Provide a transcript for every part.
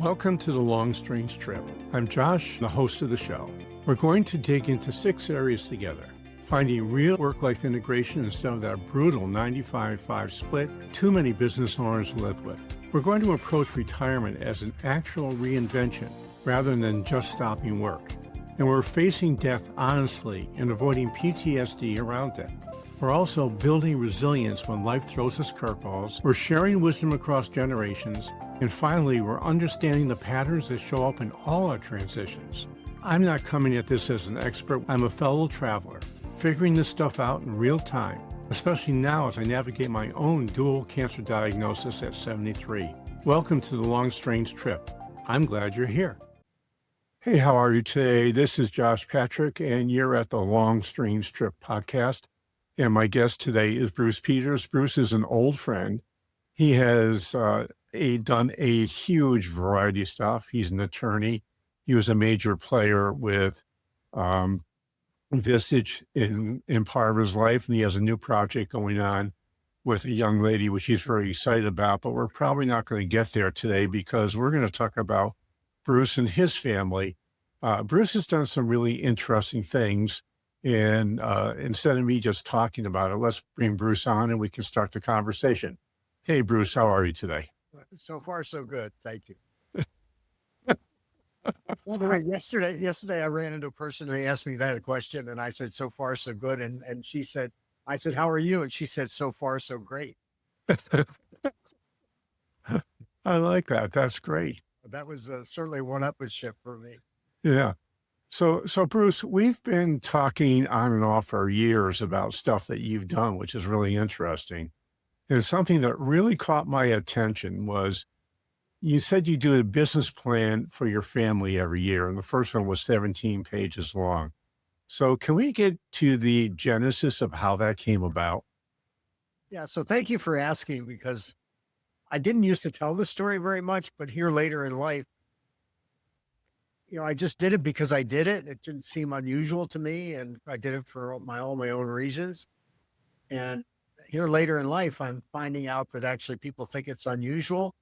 Welcome to the Long Strange Trip. I'm Josh, the host of the show. We're going to dig into 6 areas together, finding real work-life integration instead of that brutal 95-5 split too many business owners live with. We're going to approach retirement as an actual reinvention rather than just stopping work. And we're facing death honestly and avoiding PTSD around it. We're also building resilience when life throws us curveballs. We're sharing wisdom across generations. And finally, we're understanding the patterns that show up in all our transitions. I'm not coming at this as an expert. I'm a fellow traveler, figuring this stuff out in real time, especially now as I navigate my own dual cancer diagnosis at 73. Welcome to the Long Strange Trip. I'm glad you're here. Hey, how are you today? This is Josh Patrick, and you're at the Long Strange Trip podcast. And my guest today is Bruce Peters. Bruce is an old friend. He has done a huge variety of stuff. He's an attorney. He was a major player with Vistage in part of his life, and he has a new project going on with a young lady, which he's very excited about. But we're probably not going to get there today because we're going to talk about Bruce and his family. Bruce has done some really interesting things. And instead of me just talking about it, let's bring Bruce on and we can start the conversation. Hey, Bruce, how are you today? So far, so good. Thank you. Well, right, yesterday I ran into a person and they asked me that question and I said, so far, so good. And she said, I said, how are you? And she said, so far, so great. I like that. That's great. That was certainly one-upmanship for me. Yeah. So Bruce, we've been talking on and off for years about stuff that you've done, which is really interesting. And something that really caught my attention was you said you do a business plan for your family every year, and the first one was 17 pages long. So can we get to the genesis of how that came about? Yeah, so thank you for asking, because I didn't used to tell this story very much, but here later in life, I just did it because I did it. It didn't seem unusual to me, and I did it for all my own reasons. And here later in life, I'm finding out that actually people think it's unusual.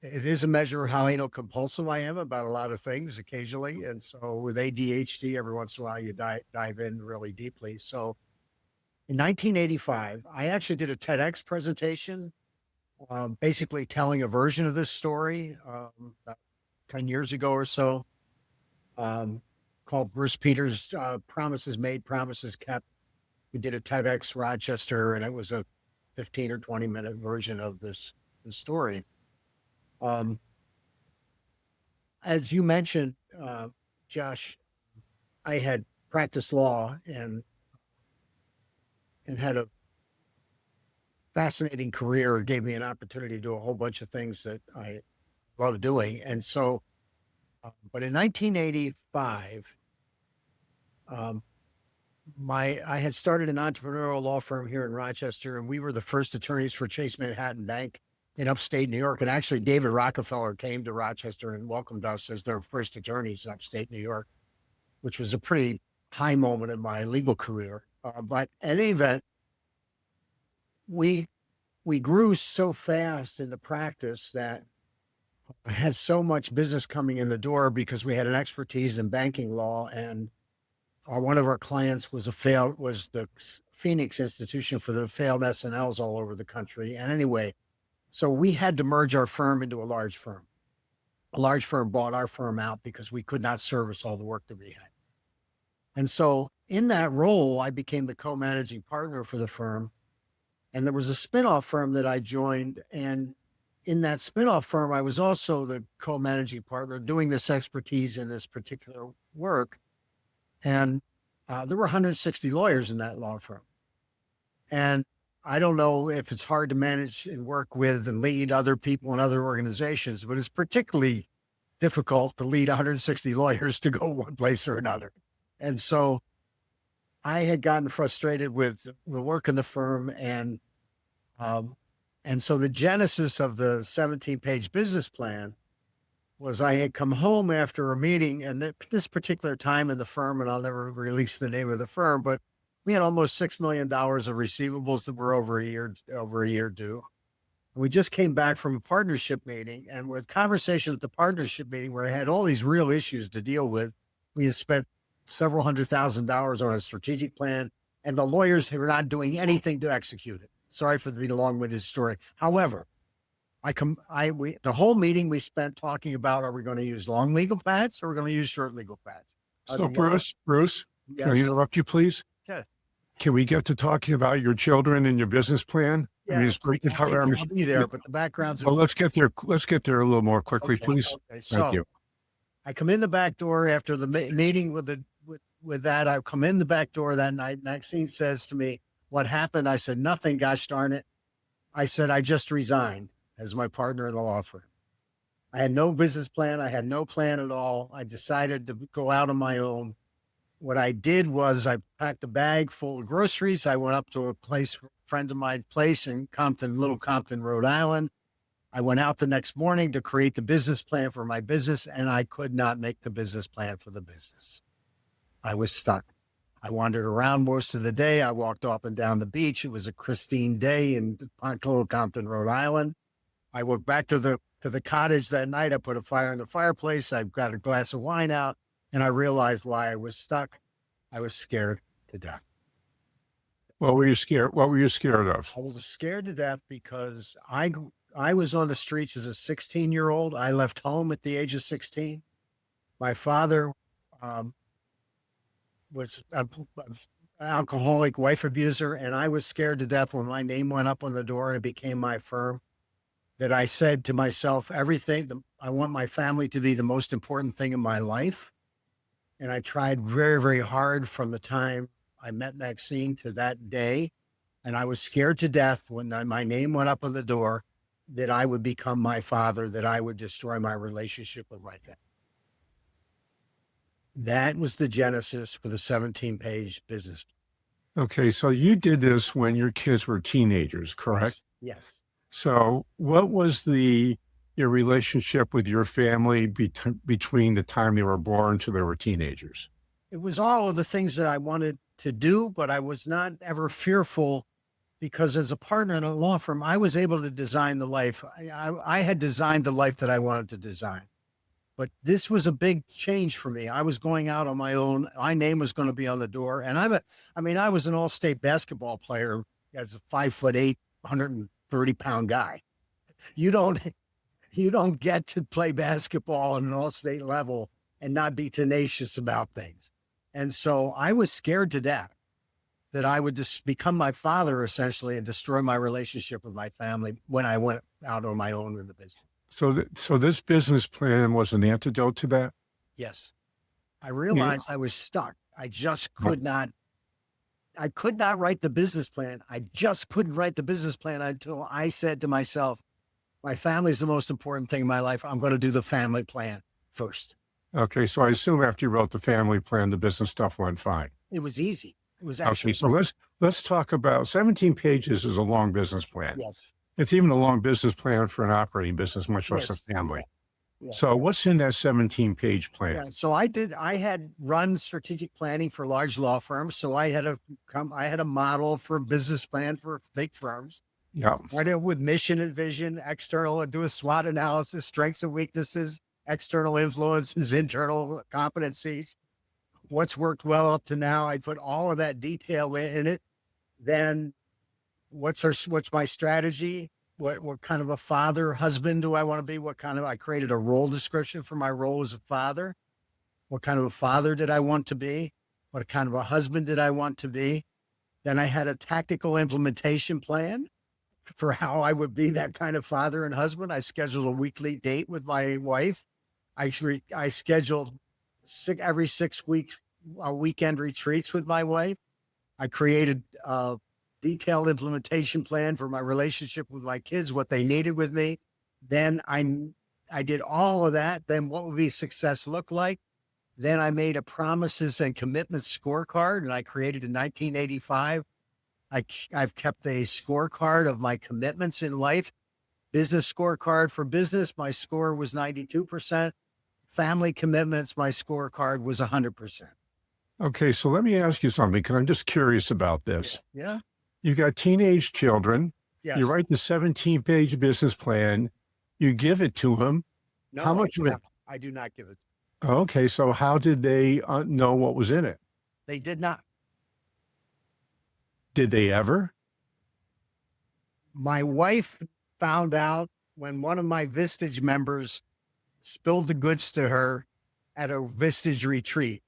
It is a measure of how anal compulsive I am about a lot of things occasionally. And so with ADHD, every once in a while you dive in really deeply. So in 1985, I actually did a TEDx presentation, basically telling a version of this story about 10 years ago or so, called Bruce Peters, Promises Made, Promises Kept. We did a TEDx Rochester, and it was a 15 or 20-minute version of this story. As you mentioned, Josh, I had practiced law and had a fascinating career. It gave me an opportunity to do a whole bunch of things that I love doing. And so, but in 1985, I had started an entrepreneurial law firm here in Rochester, and we were the first attorneys for Chase Manhattan Bank in upstate New York. And actually, David Rockefeller came to Rochester and welcomed us as their first attorneys in upstate New York, which was a pretty high moment in my legal career. But in any event, we grew so fast in the practice that I had so much business coming in the door because we had an expertise in banking law, and one of our clients was the Phoenix Institution for the failed S&Ls all over the country. And anyway, so we had to merge our firm into a large firm. A large firm bought our firm out because we could not service all the work that we had. And so in that role, I became the co-managing partner for the firm. And there was a spinoff firm that I joined. And in that spinoff firm, I was also the co-managing partner doing this expertise in this particular work. And there were 160 lawyers in that law firm. And I don't know if it's hard to manage and work with and lead other people in other organizations, but it's particularly difficult to lead 160 lawyers to go one place or another. And so I had gotten frustrated with the work in the firm. And so the genesis of the 17-page business plan was I had come home after a meeting, and this particular time in the firm, and I'll never release the name of the firm, but we had almost $6 million of receivables that were over a year due. We just came back from a partnership meeting, and with conversation at the partnership meeting where I had all these real issues to deal with. We had spent several $100,000 on a strategic plan, and the lawyers were not doing anything to execute it. Sorry for the long-winded story. However, the whole meeting we spent talking about, are we going to use long legal pads or are we going to use short legal pads? So Bruce, can I Yes. interrupt you, please? Yeah. Can we get to talking about your children and your business plan? Yeah, I mean, it's great to I'll be there, but the background's. Well, let's get there. Let's get there a little more quickly, Okay, please. okay. Thank So you. I come in the back door after the meeting with that. I come in the back door that night. Maxine says to me, "What happened?" I said, "Nothing, gosh darn it." I said, "I just resigned as my partner in the law firm. I had no business plan. I had no plan at all. I decided to go out on my own. What I did was I packed a bag full of groceries. I went up to a friend of mine's place in Little Compton, Rhode Island. I went out the next morning to create the business plan for my business, and I could not make the business plan for the business. I was stuck. I wandered around most of the day. I walked up and down the beach. It was a pristine day in Little Compton, Rhode Island. I went back to the cottage that night. I put a fire in the fireplace. I got a glass of wine out, and I realized why I was stuck. I was scared to death. What were you scared? What were you scared of? I was scared to death because I was on the streets as a 16-year-old. I left home at the age of 16. My father was an alcoholic wife abuser, and I was scared to death when my name went up on the door and it became my firm, that I said to myself, I want my family to be the most important thing in my life. And I tried very, very hard from the time I met Maxine to that day. And I was scared to death when my name went up on the door that I would become my father, that I would destroy my relationship with my family. That was the genesis for the 17-page business. Okay, so you did this when your kids were teenagers, correct? Yes. So what was your relationship with your family between the time they were born to they were teenagers? It was all of the things that I wanted to do, but I was not ever fearful, because as a partner in a law firm, I was able to design the life. I had designed the life that I wanted to design. But this was a big change for me. I was going out on my own. My name was going to be on the door. And I was an all-state basketball player as a 5'8", 130-pound guy. You don't get to play basketball at an all-state level and not be tenacious about things. And so I was scared to death that I would just become my father essentially and destroy my relationship with my family when I went out on my own in the business. So this business plan was an antidote to that? Yes. I realized I was stuck. I just could not write the business plan. I just couldn't write the business plan until I said to myself, my family is the most important thing in my life. I'm going to do the family plan first. Okay, so I assume after you wrote the family plan, the business stuff went fine. It was easy. It was actually. Okay, so let's talk about 17 pages is a long business plan. Yes. It's even a long business plan for an operating business, much less a family. Yeah. So what's in that 17-page plan? Yeah, so I had run strategic planning for large law firms. So I had a model for a business plan for big firms. Yeah. Started with mission and vision, external, and do a SWOT analysis, strengths and weaknesses, external influences, internal competencies. What's worked well up to now. I put all of that detail in it. Then what's my strategy? What kind of a father, husband do I want to be? I created a role description for my role as a father. What kind of a father did I want to be? What kind of a husband did I want to be? Then I had a tactical implementation plan for how I would be that kind of father and husband. I scheduled a weekly date with my wife. I scheduled every 6 weeks, weekend retreats with my wife. I created a detailed implementation plan for my relationship with my kids, what they needed with me. Then I did all of that. Then what would be success look like? Then I made a promises and commitments scorecard, and I created in 1985. I've kept a scorecard of my commitments in life. Business scorecard for business, my score was 92%. Family commitments, my scorecard was 100%. Okay, so let me ask you something, because I'm just curious about this. Yeah. You got teenage children. You Yes. write the 17-page business plan. You give it to them. How No, much of it? I do not give it. Okay, so how did they know what was in it? They did not. Did they ever? My wife found out when one of my Vistage members spilled the goods to her at a Vistage retreat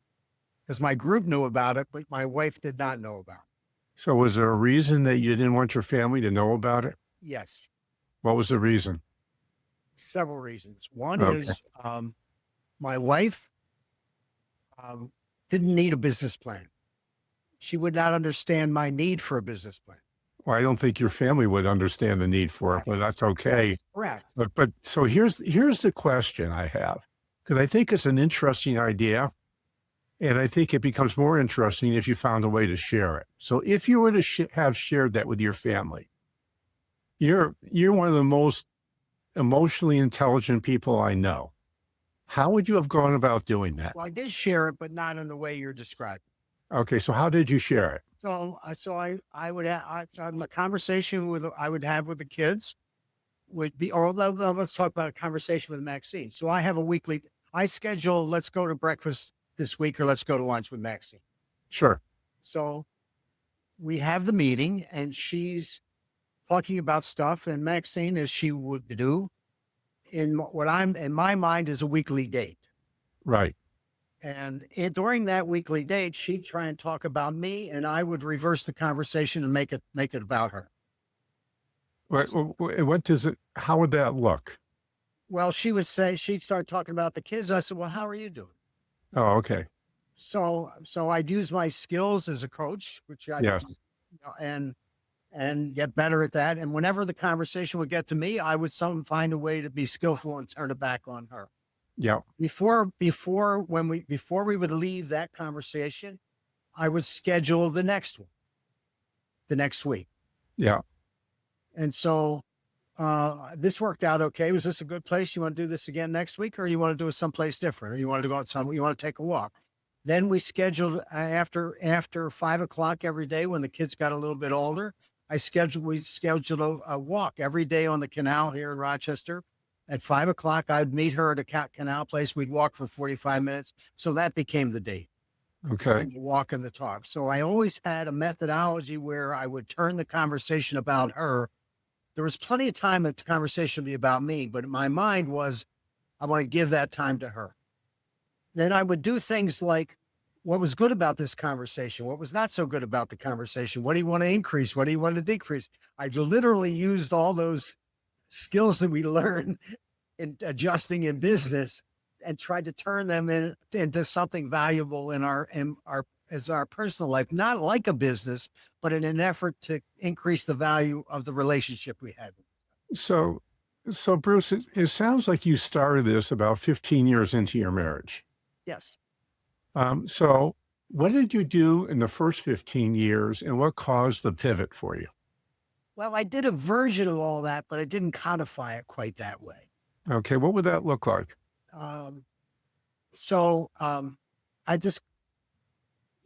because my group knew about it, but my wife did not know about it. So was there a reason that you didn't want your family to know about it? Yes, What was the reason? several reasons. One Okay. is my wife didn't need a business plan. She would not understand my need for a business plan. Well, I don't think your family would understand the need for it, but that's okay. Correct. But so here's the question I have, because I think it's an interesting idea, and I think it becomes more interesting if you found a way to share it. So if you were to have shared that with your family, you're one of the most emotionally intelligent people I know. How would you have gone about doing that? Well, I did share it, but not in the way you're describing. Okay, so how did you share it? So I would have a conversation I would have with the kids would be, or let's talk about a conversation with Maxine. So I schedule, let's go to breakfast this week or let's go to lunch with Maxine. Sure. So we have the meeting and she's talking about stuff, and Maxine, as she would do, in what I'm in my mind is a weekly date. Right. And during that weekly date, she'd try and talk about me, and I would reverse the conversation and make it about her. What does it, how would that look? Well, she'd start talking about the kids. I said, well, how are you doing? Oh, okay. So I'd use my skills as a coach, which I Yes. and get better at that. And whenever the conversation would get to me, I would find a way to be skillful and turn it back on her. Yeah. Before we would leave that conversation, I would schedule the next one, the next week. Yeah. And so this worked out okay. Was this a good place? You want to do this again next week, or you want to do it someplace different, or you want to go out you want to take a walk? Then we scheduled after 5:00 every day when the kids got a little bit older. We scheduled a walk every day on the canal here in Rochester. At 5:00, I'd meet her at a canal place. We'd walk for 45 minutes. So that became the date. Okay. The walk and the talk. So I always had a methodology where I would turn the conversation about her. There was plenty of time that the conversation would be about me, but my mind was, I want to give that time to her. Then I would do things like, what was good about this conversation? What was not so good about the conversation? What do you want to increase? What do you want to decrease? I literally used all those skills that we learn in adjusting in business and tried to turn them into something valuable in our personal life, not like a business, but in an effort to increase the value of the relationship we had. So Bruce, it sounds like you started this about 15 years into your marriage. Yes. So what did you do in the first 15 years and what caused the pivot for you? Well, I did a version of all that, but I didn't codify it quite that way. Okay. What would that look like? I just,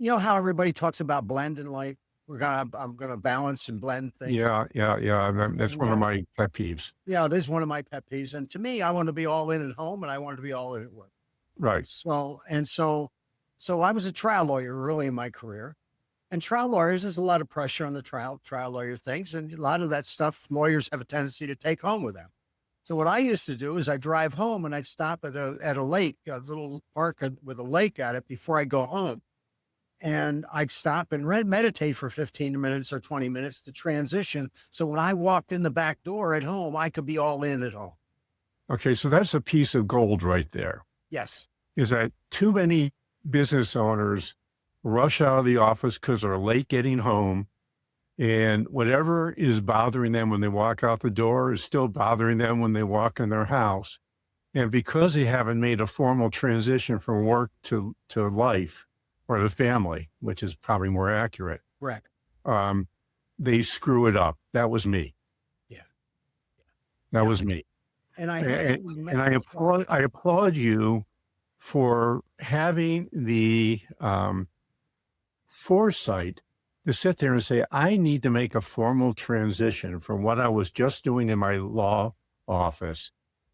how everybody talks about blend in life. I'm gonna balance and blend things. Yeah. That's one of my pet peeves. Yeah, it is one of my pet peeves. And to me, I want to be all in at home and I want to be all in at work. Right. So I was a trial lawyer early in my career. And trial lawyers, there's a lot of pressure on the trial lawyer things. And a lot of that stuff, lawyers have a tendency to take home with them. So what I used to do is I drive home and I'd stop at a lake, a little park with a lake at it before I go home. And I'd stop and meditate for 15 minutes or 20 minutes to transition. So when I walked in the back door at home, I could be all in at home. Okay. So that's a piece of gold right there. Yes. Is that too many business owners rush out of the office because they're late getting home, and whatever is bothering them when they walk out the door is still bothering them when they walk in their house. And because they haven't made a formal transition from work to life or the family, which is probably more accurate, Correct. they screw it up. That was me. Yeah. That was me. And I applaud you for having the foresight to sit there and say, I need to make a formal transition from what I was just doing in my law office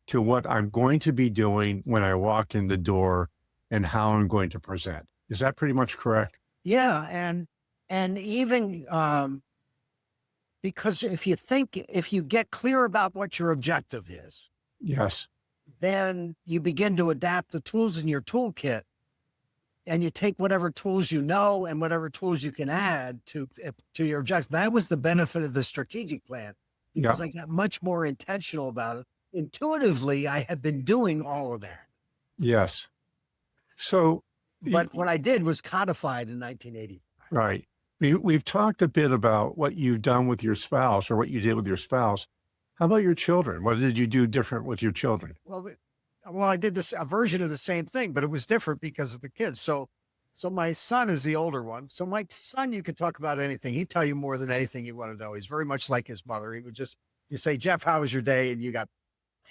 to what I'm going to be doing when I walk in the door and how I'm going to present. Is that pretty much correct? Yeah. And even, because if you get clear about what your objective is, Yes. then you begin to adapt the tools in your toolkit, and you take whatever tools you know and whatever tools you can add to your objective. That was the benefit of the strategic plan, because Yeah. I got much more intentional about it. Intuitively, I had been doing all of that, Yes. So, but what I did was codified in 1980. right. We've talked a bit about what you've done with your spouse or what you did with your spouse. How about your children? What did you do different with your children? Well, I did a version of the same thing, but it was different because of the kids. So my son is the older one. So my son, you could talk about anything. He'd tell you more than anything you want to know. He's very much like his mother. He would just, you say, Jeff, how was your day? And you got,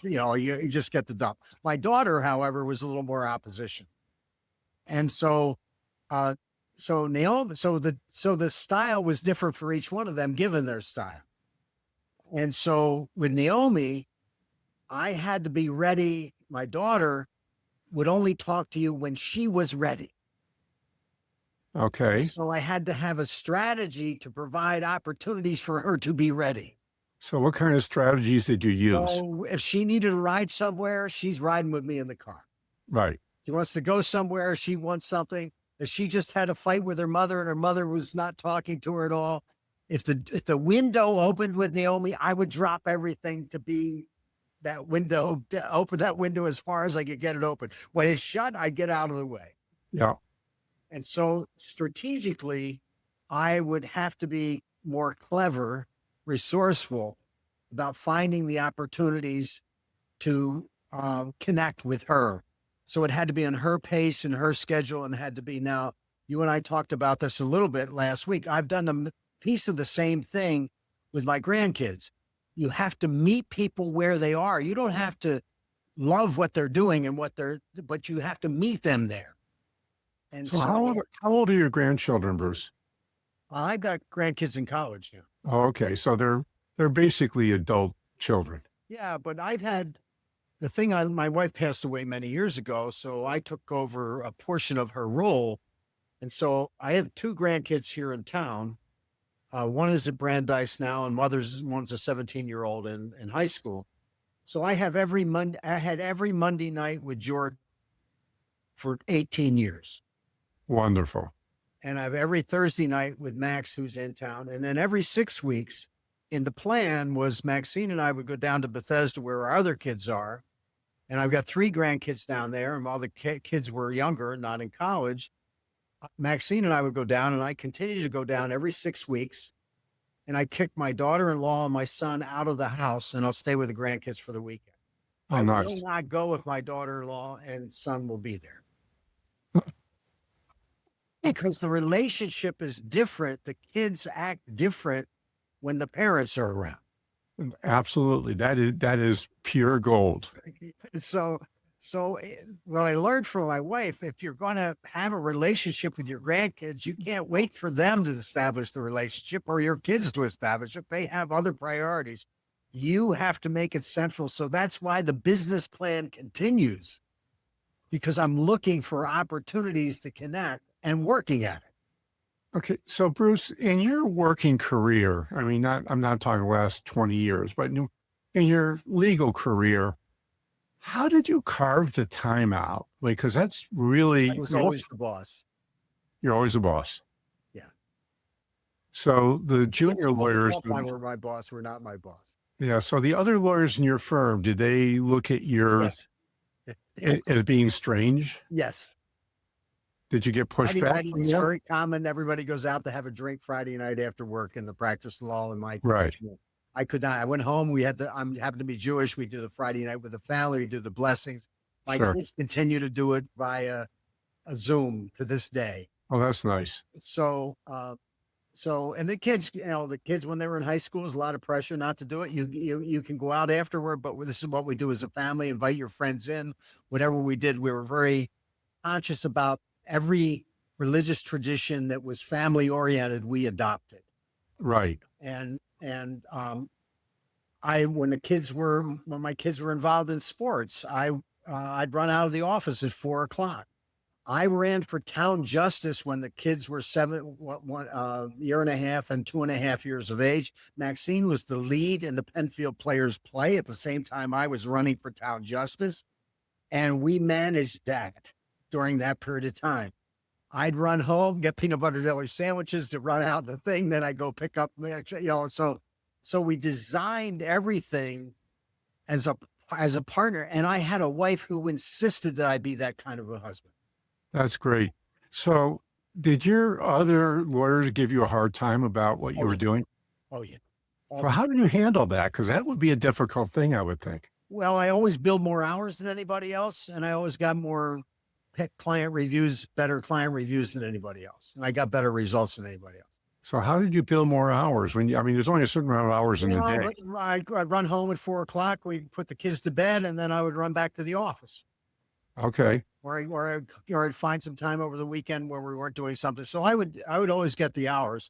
you just get the dump. My daughter, however, was a little more opposition. And so, Naomi, so the style was different for each one of them, given their style. And so with Naomi, I had to be ready. My daughter would only talk to you when she was ready. Okay. So I had to have a strategy to provide opportunities for her to be ready. So what kind of strategies did you use? So if she needed a ride somewhere, she's riding with me in the car. Right. She wants to go somewhere, she wants something. If she just had a fight with her mother and her mother was not talking to her at all, if the window opened with Naomi, I would drop everything to be that window, to open that window as far as I could get it open. When it's shut, I'd get out of the way. Yeah. And so strategically, I would have to be more clever, resourceful about finding the opportunities to connect with her. So it had to be on her pace and her schedule, and had to be. Now, you and I talked about this a little bit last week. I've done a piece of the same thing with my grandkids. You have to meet people where they are. You don't have to love what they're doing and but you have to meet them there. And So how old are your grandchildren, Bruce? I've got grandkids in college now. Oh, okay. So they're basically adult children. Yeah, but I've had the thing. My wife passed away many years ago, so I took over a portion of her role, and so I have two grandkids here in town. One is at Brandeis now, and one's a 17-year-old in high school. So I have every Monday. I had every Monday night with Jordan for 18 years. Wonderful. And I have every Thursday night with Max, who's in town. And then every 6 weeks, in the plan was Maxine and I would go down to Bethesda where our other kids are. And I've got 3 grandkids down there, and while the kids were younger, not in college, Maxine and I would go down, and I continue to go down every 6 weeks. And I kick my daughter-in-law and my son out of the house, and I'll stay with the grandkids for the weekend. Oh, I nice. will not go if my daughter-in-law and son will be there. Because the relationship is different. The kids act different when the parents are around. Absolutely. That is pure gold. So what I learned from my wife, if you're going to have a relationship with your grandkids, you can't wait for them to establish the relationship or your kids to establish it. They have other priorities. You have to make it central. So that's why the business plan continues, because I'm looking for opportunities to connect and working at it. Okay. So Bruce, in your working career, I mean, I'm not talking last 20 years, but in your legal career, how did you carve the time out? Because that's really, I was always the boss. you're always a boss. Yeah. So the junior lawyers, Were my boss, were not my boss. yeah. So the other lawyers in your firm, did they look at your Yes. as being strange? Yes. Did you get pushback? It's very common. Everybody goes out to have a drink Friday night after work in the practice of law. In my Right. I could not. I went home. I happened to be Jewish. We do the Friday night with the family. We do the blessings. My Sure. kids continue to do it via a Zoom to this day. Oh, that's nice. So, and the kids, when they were in high school, there's a lot of pressure not to do it. You can go out afterward, but this is what we do as a family. Invite your friends in. Whatever we did, we were very conscious about every religious tradition that was family oriented, we adopted. Right. And when my kids were involved in sports, I'd run out of the office at 4 o'clock. I ran for town justice when the kids were year and a half and 2.5 years of age. Maxine was the lead in the Penfield Players Play at the same time I was running for town justice. And we managed that during that period of time. I'd run home, get peanut butter jelly sandwiches to run out the thing. Then I go pick up, so we designed everything as a partner. And I had a wife who insisted that I be that kind of a husband. That's great. So did your other lawyers give you a hard time about what you were doing? Oh, yeah. So how did you handle that? Because that would be a difficult thing, I would think. Well, I always billed more hours than anybody else, and I always got more better client reviews than anybody else. And I got better results than anybody else. So how did you bill more hours there's only a certain amount of hours in a day? I'd run home at 4 o'clock. We'd put the kids to bed, and then I would run back to the office. Okay. Or I'd find some time over the weekend where we weren't doing something. So I would always get the hours.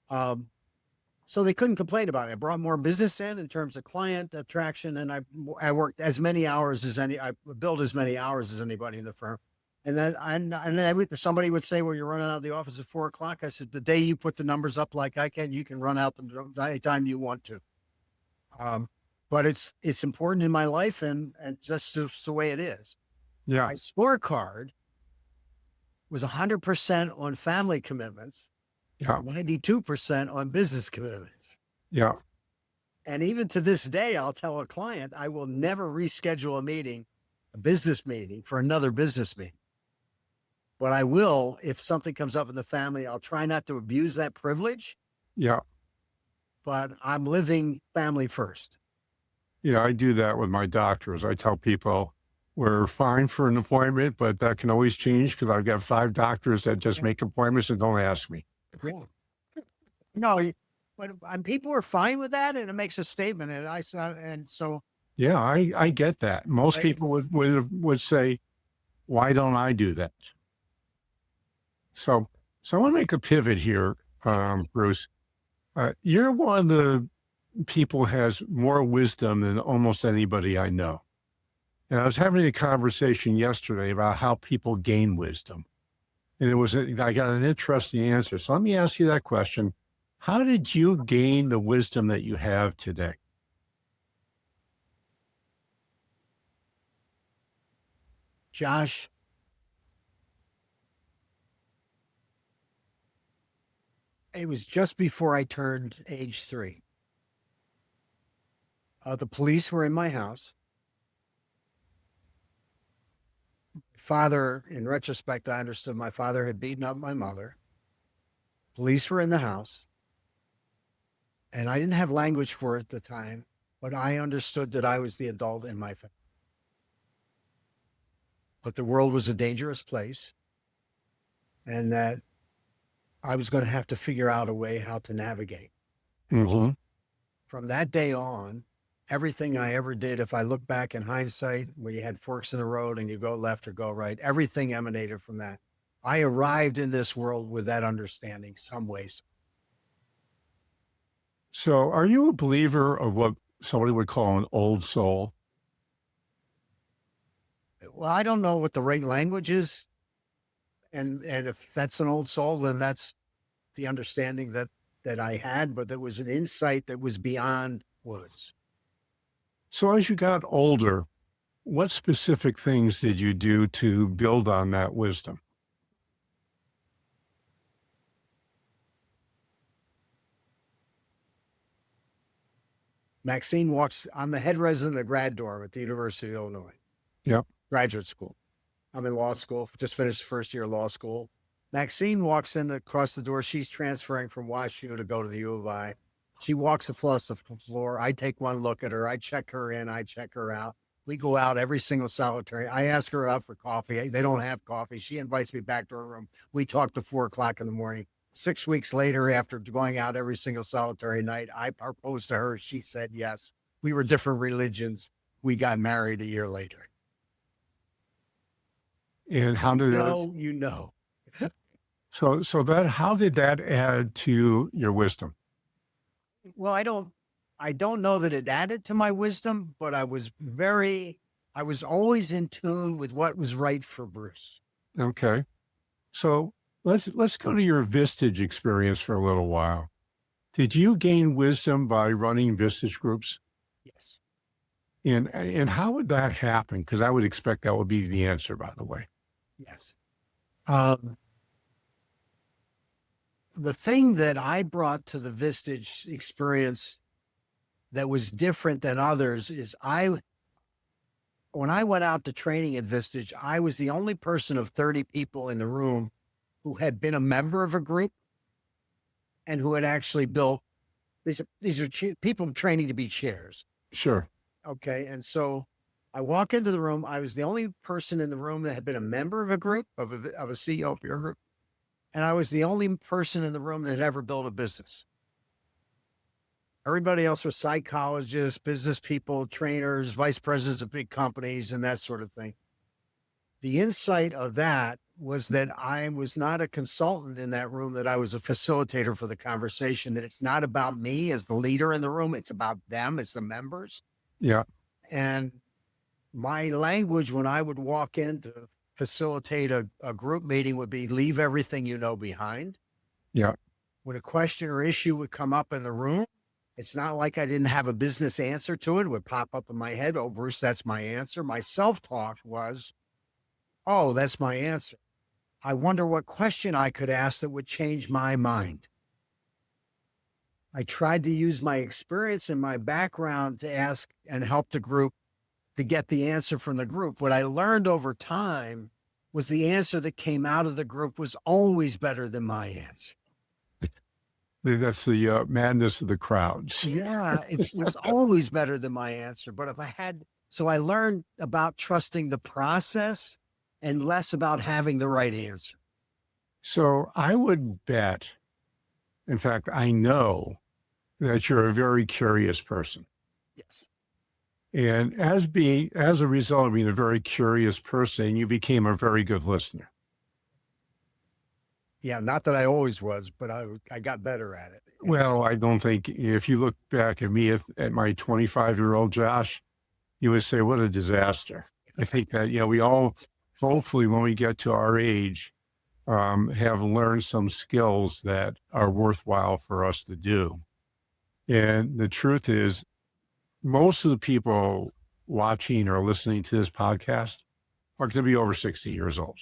So they couldn't complain about it. I brought more business in terms of client attraction, and I worked as many hours I billed as many hours as anybody in the firm. And then somebody would say, well, you're running out of the office at 4 o'clock. I said, the day you put the numbers up like I can, you can run out anytime you want to. But it's important in my life, and just the way it is. Yeah. My scorecard was 100% on family commitments, 92% on business commitments. Yeah. And even to this day, I'll tell a client, I will never reschedule a business meeting for another business meeting. But I will, if something comes up in the family, I'll try not to abuse that privilege. Yeah. But I'm living family first. Yeah, I do that with my doctors. I tell people we're fine for an appointment, but that can always change because I've got 5 doctors that just make appointments and don't ask me. No, but people are fine with that, and it makes a statement. Yeah, I get that. Most people would say, why don't I do that? So I want to make a pivot here, Bruce. You're one of the people who has more wisdom than almost anybody I know. And I was having a conversation yesterday about how people gain wisdom. And I got an interesting answer. So let me ask you that question. How did you gain the wisdom that you have today? Josh, it was just before I turned age 3. The police were in my house. Father, in retrospect, I understood my father had beaten up my mother. Police were in the house. And I didn't have language for it at the time, but I understood that I was the adult in my family. But the world was a dangerous place, and that I was going to have to figure out a way how to navigate. Mm-hmm. From that day on, everything I ever did, if I look back in hindsight, where you had forks in the road and you go left or go right, everything emanated from that. I arrived in this world with that understanding some ways. So are you a believer of what somebody would call an old soul? Well, I don't know what the right language is. And if that's an old soul, then that's the understanding that I had, but there was an insight that was beyond words. So as you got older, what specific things did you do to build on that wisdom? Maxine walks, I'm the head resident of the grad dorm at the University of Illinois. Yep. Graduate school. I'm in law school, just finished the first year of law school. Maxine walks in across the door. She's transferring from WashU to go to the U of I. She walks across the floor. I take one look at her. I check her in. I check her out. We go out every single solitary. I ask her out for coffee. They don't have coffee. She invites me back to her room. We talk to 4 o'clock in the morning. 6 weeks later, after going out every single solitary night, I proposed to her. She said yes. We were different religions. We got married a year later. And how did You know. So how did that add to your wisdom? Well, I don't know that it added to my wisdom, but I was always in tune with what was right for Bruce. Okay. So let's go to your Vistage experience for a little while. Did you gain wisdom by running Vistage groups? Yes. And how would that happen? Because I would expect that would be the answer, by the way. Yes. Um, the thing that I brought to the Vistage experience that was different than others is when I went out to training at Vistage, I was the only person of 30 people in the room who had been a member of a group and who had actually built these are people training to be chairs. Sure. Okay. And so I walk into the room. I was the only person in the room that had been a member of a group, of a CEO peer group. And I was the only person in the room that had ever built a business. Everybody else was psychologists, business people, trainers, vice presidents of big companies, and that sort of thing. The insight of that was that I was not a consultant in that room, that I was a facilitator for the conversation, that it's not about me as the leader in the room. It's about them as the members. Yeah. And my language when I would walk in to facilitate a group meeting would be leave everything you know behind. Yeah. When a question or issue would come up in the room, it's not like I didn't have a business answer to it. It would pop up in my head. Oh, Bruce, that's my answer. My self-talk was, oh, that's my answer. I wonder what question I could ask that would change my mind. I tried to use my experience and my background to ask and help the group to get the answer from the group. What I learned over time was the answer that came out of the group was always better than my answer. That's the madness of the crowds. Yeah, it was always better than my answer. But so I learned about trusting the process and less about having the right answer. So I would bet, in fact, I know that you're a very curious person. Yes. And as a result of being a very curious person, you became a very good listener. Yeah, not that I always was, but I got better at it. Well, I don't think if you look back at me at my 25-year-old Josh, you would say, what a disaster. I think that, we all, hopefully when we get to our age, have learned some skills that are worthwhile for us to do. And the truth is, most of the people watching or listening to this podcast are going to be over 60 years old.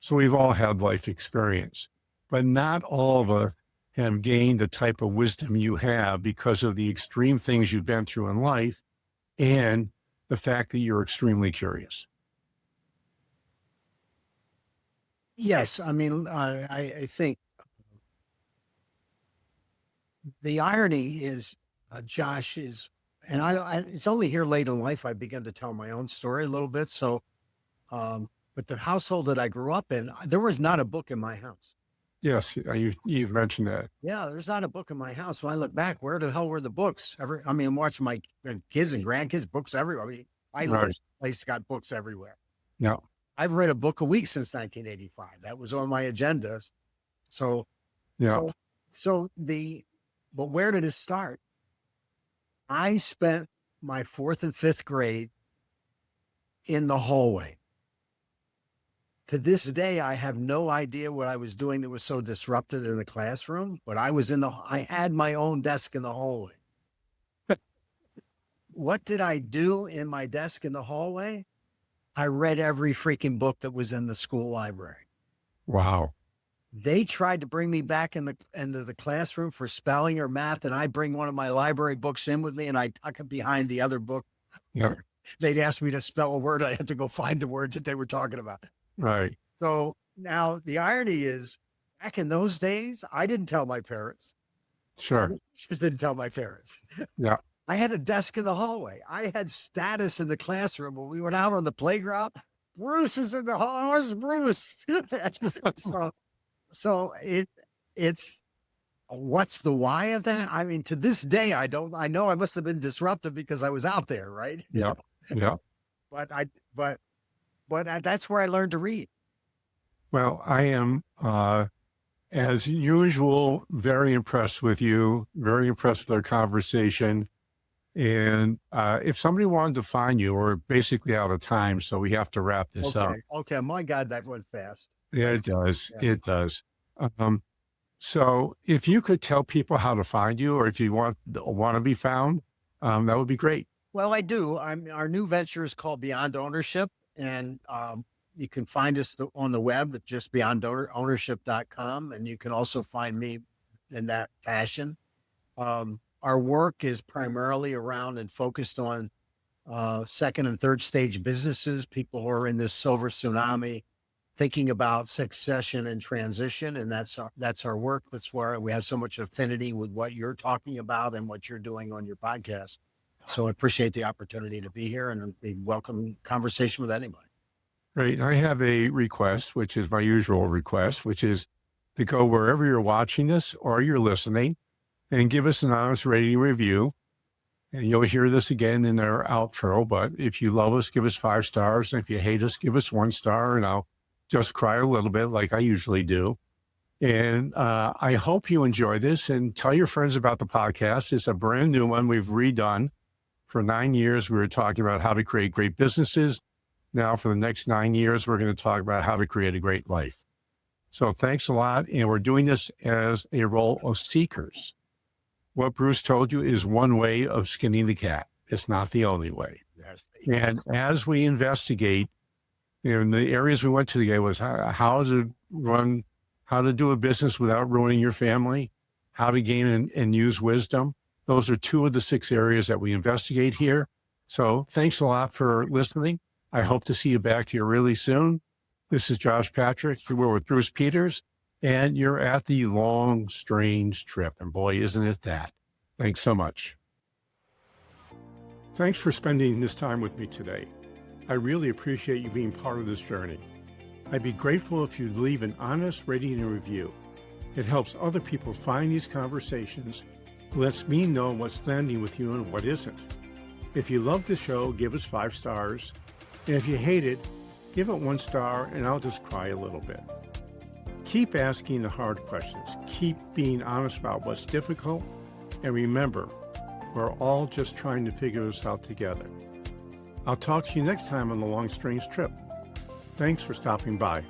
So we've all had life experience, but not all of us have gained the type of wisdom you have because of the extreme things you've been through in life and the fact that you're extremely curious. Yes. I mean, I think the irony is, Josh is, and it's only here late in life I began to tell my own story a little bit. So, but the household that I grew up in, there was not a book in my house. Yes, you've mentioned that. Yeah, there's not a book in my house. When I look back, where the hell were the books? I'm watching my kids and grandkids, books everywhere. I live in a place got books everywhere. Yeah. I've read a book a week since 1985. That was on my agenda. So, yeah. But where did it start? I spent my 4th and 5th grade in the hallway. To this day, I have no idea what I was doing that was so disrupted in the classroom, but I had my own desk in the hallway. What did I do in my desk in the hallway? I read every freaking book that was in the school library. Wow. They tried to bring me back into the classroom for spelling or math, and I bring one of my library books in with me, and I tuck it behind the other book. Yeah. They'd ask me to spell a word. I had to go find the word that they were talking about. Right. So now the irony is, back in those days, I didn't tell my parents. Sure. I just didn't tell my parents. Yeah. I had a desk in the hallway. I had status in the classroom. When we went out on the playground, Bruce is in the hall. Where's Bruce? So it's what's the why of that? I mean, to this day, I know I must have been disruptive because I was out there, right? Yeah. Yeah. But that's where I learned to read. Well, I am As usual, very impressed with you, very impressed with our conversation. And if somebody wanted to find you, we're basically out of time, so we have to wrap this up. Okay. My God, that went fast. Yeah, Thank it you. does. Yeah. It does. Um, so if you could tell people how to find you, or if you want to be found, that would be great. Well, I do. Our new venture is called Beyond Ownership, and you can find us on the web at just beyondownership.com, and you can also find me in that fashion. Our work is primarily around and focused on second and third stage businesses, people who are in this silver tsunami, thinking about succession and transition, and that's our work. That's where we have so much affinity with what you're talking about and what you're doing on your podcast. So I appreciate the opportunity to be here and a welcome conversation with anybody. Great. I have a request, which is my usual request, which is to go wherever you're watching this or you're listening and give us an honest rating review. And you'll hear this again in our outro, but if you love us, give us 5 stars. And if you hate us, give us 1 star, and I'll just cry a little bit like I usually do. And I hope you enjoy this, and tell your friends about the podcast. It's a brand new one we've redone. For 9 years, we were talking about how to create great businesses. Now, for the next 9 years, we're going to talk about how to create a great life. So thanks a lot. And we're doing this as a role of seekers. What Bruce told you is one way of skinning the cat. It's not the only way. And as we investigate, in the areas we went to today was how to do a business without ruining your family, how to gain and use wisdom. Those are 2 of the 6 areas that we investigate here. So thanks a lot for listening. I hope to see you back here really soon. This is Josh Patrick. We're with Bruce Peters, and you're at the Long Strange Trip. And boy, isn't it that. Thanks so much. Thanks for spending this time with me today. I really appreciate you being part of this journey. I'd be grateful if you'd leave an honest rating and review. It helps other people find these conversations, lets me know what's landing with you and what isn't. If you love the show, give us 5 stars. And if you hate it, give it 1 star, and I'll just cry a little bit. Keep asking the hard questions. Keep being honest about what's difficult. And remember, we're all just trying to figure this out together. I'll talk to you next time on the Long Strange Trip. Thanks for stopping by.